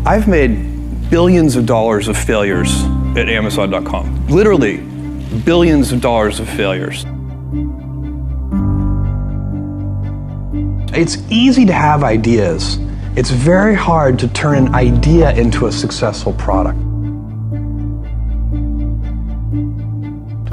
I've made billions of dollars of failures at Amazon.com. Literally, billions of dollars of failures. It's easy to have ideas. It's very hard to turn an idea into a successful product.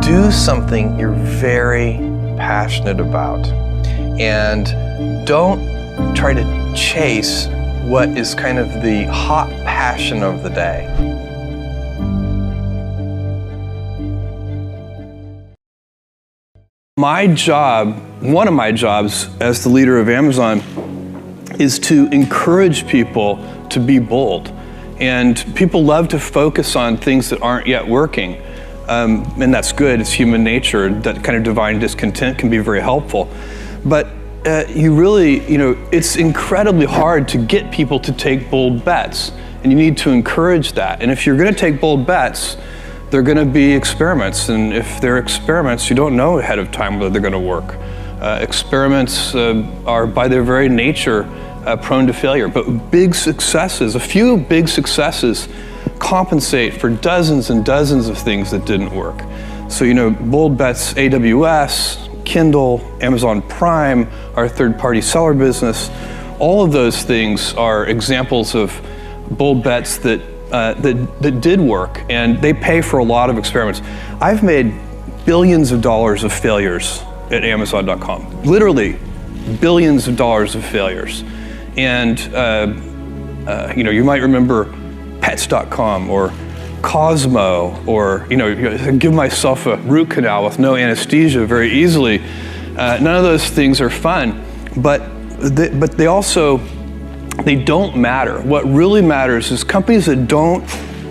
Do something you're very passionate about, and don't try to chase what is kind of the hot passion of the day. My job, one of my jobs as the leader of Amazon, is to encourage people to be bold. And people love to focus on things that aren't yet working. And that's good, it's human nature. That kind of divine discontent can be very helpful. But it's incredibly hard to get people to take bold bets. And you need to encourage that. And if you're gonna take bold bets, they're gonna be experiments. And if they're experiments, you don't know ahead of time whether they're gonna work. Experiments are by their very nature prone to failure. But big successes, a few big successes, compensate for dozens and dozens of things that didn't work. So, bold bets, AWS, Kindle, Amazon Prime, our third-party seller business, all of those things are examples of bold bets that did work, and they pay for a lot of experiments. I've made billions of dollars of failures at Amazon.com. Literally, billions of dollars of failures. And you might remember Pets.com or Cosmo, or give myself a root canal with no anesthesia very easily. None of those things are fun, but they don't matter. What really matters is companies that don't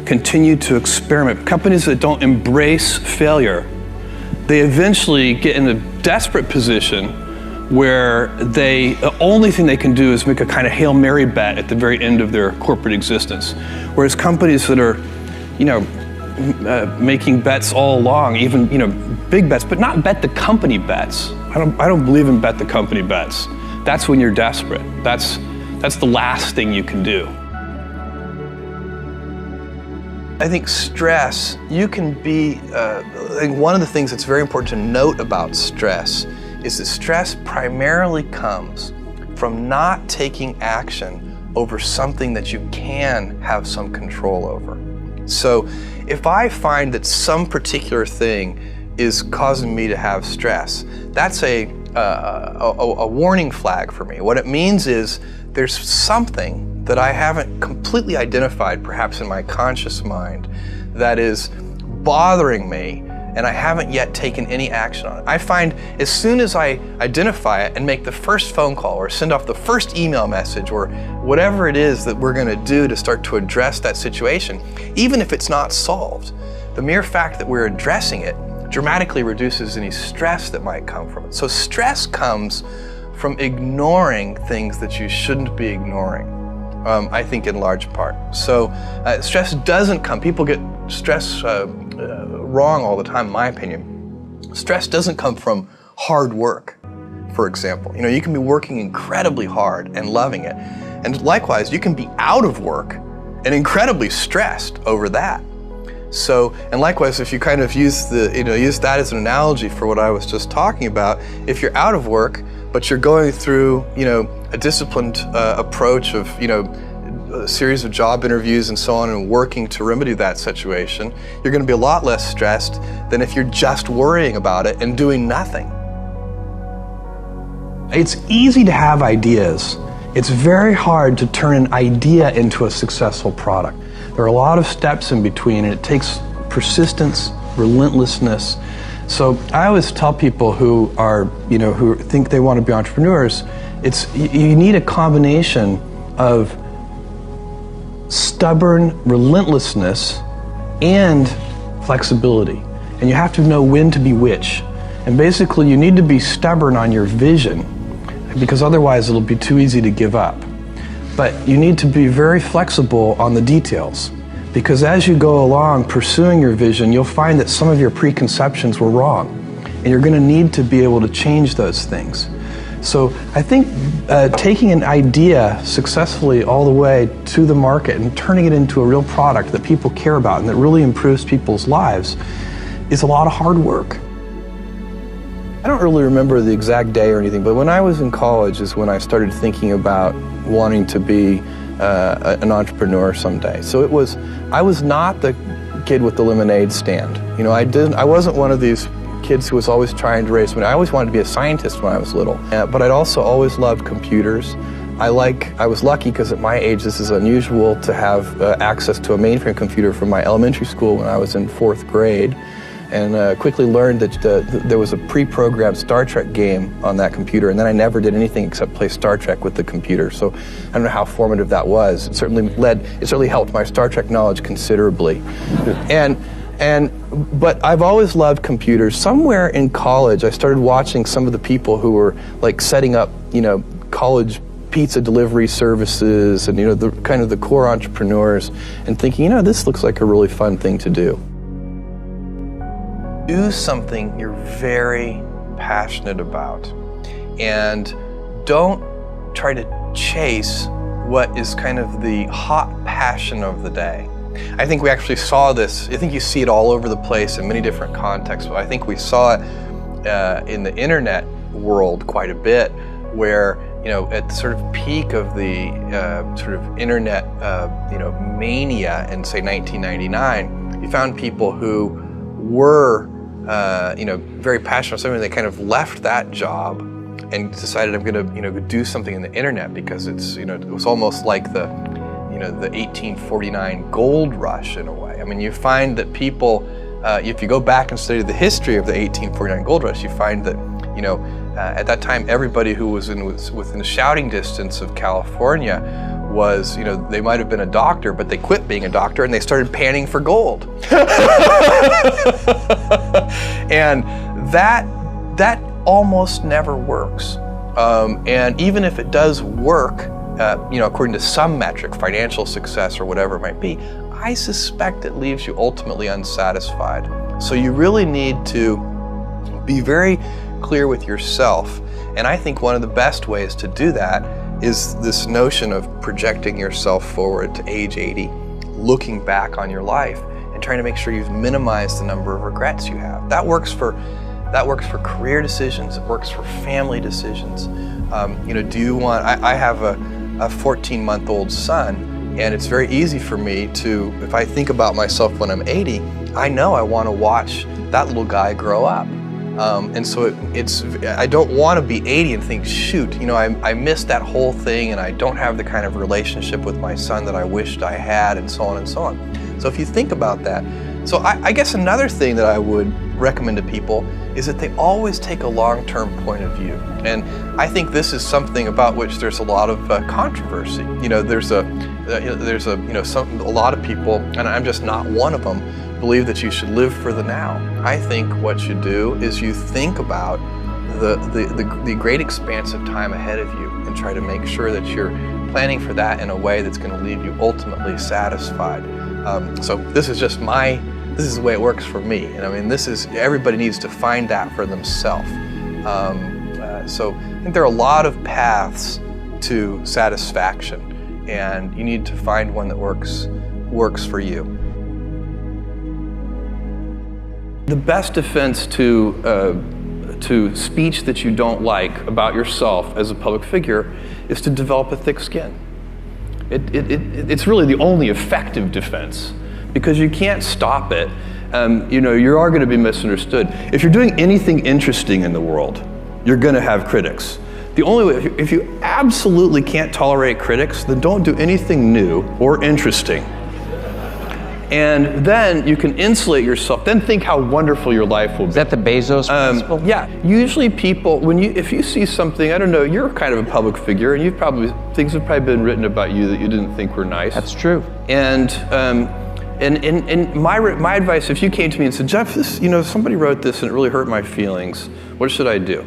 continue to experiment, companies that don't embrace failure. They eventually get in a desperate position where the only thing they can do is make a kind of Hail Mary bet at the very end of their corporate existence. Whereas companies that are, making bets all along, even, big bets, but not bet the company bets. I don't believe in bet the company bets. That's when you're desperate. That's the last thing you can do. I think stress, you can be, I think one of the things that's very important to note about stress is that stress primarily comes from not taking action over something that you can have some control over. So if I find that some particular thing is causing me to have stress, that's a warning flag for me. What it means is there's something that I haven't completely identified, perhaps in my conscious mind, that is bothering me, and I haven't yet taken any action on it. I find as soon as I identify it and make the first phone call or send off the first email message or whatever it is that we're gonna do to start to address that situation, even if it's not solved, the mere fact that we're addressing it dramatically reduces any stress that might come from it. So stress comes from ignoring things that you shouldn't be ignoring, I think in large part. So stress doesn't come, people get stress wrong all the time, in my opinion. Stress doesn't come from hard work, for example. You can be working incredibly hard and loving it. And likewise, you can be out of work and incredibly stressed over that. So, and likewise, if you kind of use that as an analogy for what I was just talking about, if you're out of work, but you're going through, a disciplined approach of, a series of job interviews and so on, and working to remedy that situation, you're going to be a lot less stressed than if you're just worrying about it and doing nothing. It's easy to have ideas. It's very hard to turn an idea into a successful product. There are a lot of steps in between, and it takes persistence, relentlessness. So I always tell people who are, who think they want to be entrepreneurs, you need a combination of stubborn relentlessness and flexibility. And you have to know when to be which. And basically you need to be stubborn on your vision, because otherwise it'll be too easy to give up. But you need to be very flexible on the details, because as you go along pursuing your vision, you'll find that some of your preconceptions were wrong, and you're going to need to be able to change those things. So I think taking an idea successfully all the way to the market and turning it into a real product that people care about and that really improves people's lives is a lot of hard work. I don't really remember the exact day or anything, but when I was in college is when I started thinking about wanting to be an entrepreneur someday. So I was not the kid with the lemonade stand. You know, I wasn't one of these kids who was always trying to raise money. I always wanted to be a scientist when I was little, but I'd also always loved computers. I was lucky because at my age this is unusual to have access to a mainframe computer from my elementary school when I was in 4th grade, and quickly learned that there was a pre-programmed Star Trek game on that computer, and then I never did anything except play Star Trek with the computer. So I don't know how formative that was. It certainly helped my Star Trek knowledge considerably. But I've always loved computers. Somewhere in college, I started watching some of the people who were like setting up, college pizza delivery services and, the core entrepreneurs, and thinking, this looks like a really fun thing to do. Do something you're very passionate about, and don't try to chase what is kind of the hot passion of the day. I think we actually saw this. I think you see it all over the place in many different contexts, but I think we saw it in the internet world quite a bit, where at the sort of peak of the sort of internet mania in say 1999, you found people who were very passionate about something. They kind of left that job and decided, I'm going to do something in the internet, because it's it was almost like the 1849 gold rush in a way. I mean, you find that people, if you go back and study the history of the 1849 gold rush, you find that at that time everybody who was within a shouting distance of California was, they might have been a doctor, but they quit being a doctor and they started panning for gold. And that almost never works. And even if it does work, according to some metric, financial success or whatever it might be, I suspect it leaves you ultimately unsatisfied. So you really need to be very clear with yourself. And I think one of the best ways to do that is this notion of projecting yourself forward to age 80, looking back on your life and trying to make sure you've minimized the number of regrets you have. That works for career decisions. It works for family decisions. Do you want? I have a 14-month-old son, and it's very easy for me to, if I think about myself when I'm 80, I know I want to watch that little guy grow up. And so I don't want to be 80 and think, shoot, I missed that whole thing, and I don't have the kind of relationship with my son that I wished I had, and so on and so on. So if you think about that, so I guess another thing that I would recommend to people is that they always take a long-term point of view. And I think this is something about which there's a lot of controversy. There's a lot of people, and I'm just not one of them, believe that you should live for the now. I think what you do is you think about the great expanse of time ahead of you and try to make sure that you're planning for that in a way that's going to leave you ultimately satisfied. So this is the way it works for me. And I mean, everybody needs to find that for themselves. So I think there are a lot of paths to satisfaction, and you need to find one that works for you. The best defense to speech that you don't like about yourself as a public figure is to develop a thick skin. It's really the only effective defense, because you can't stop it. You are going to be misunderstood. If you're doing anything interesting in the world, you're going to have critics. The only way, if you absolutely can't tolerate critics, then don't do anything new or interesting. And then you can insulate yourself. Then think how wonderful your life will be. Is that the Bezos principle? Yeah. Usually people, if you see something, I don't know, you're kind of a public figure, and things have probably been written about you that you didn't think were nice. That's true. And my advice, if you came to me and said, Jeff, this, somebody wrote this and it really hurt my feelings, what should I do?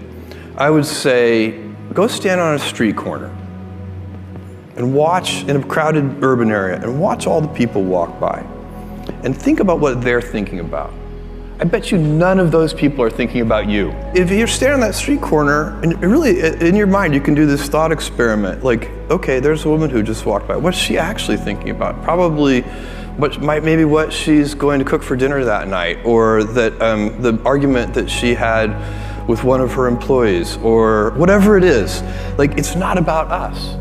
I would say, go stand on a street corner and watch in a crowded urban area and watch all the people walk by. And think about what they're thinking about. I bet you none of those people are thinking about you. If you're standing on that street corner, and really in your mind you can do this thought experiment, like, okay, there's a woman who just walked by. What's she actually thinking about? Probably maybe what she's going to cook for dinner that night, or that the argument that she had with one of her employees, or whatever it is. Like, it's not about us.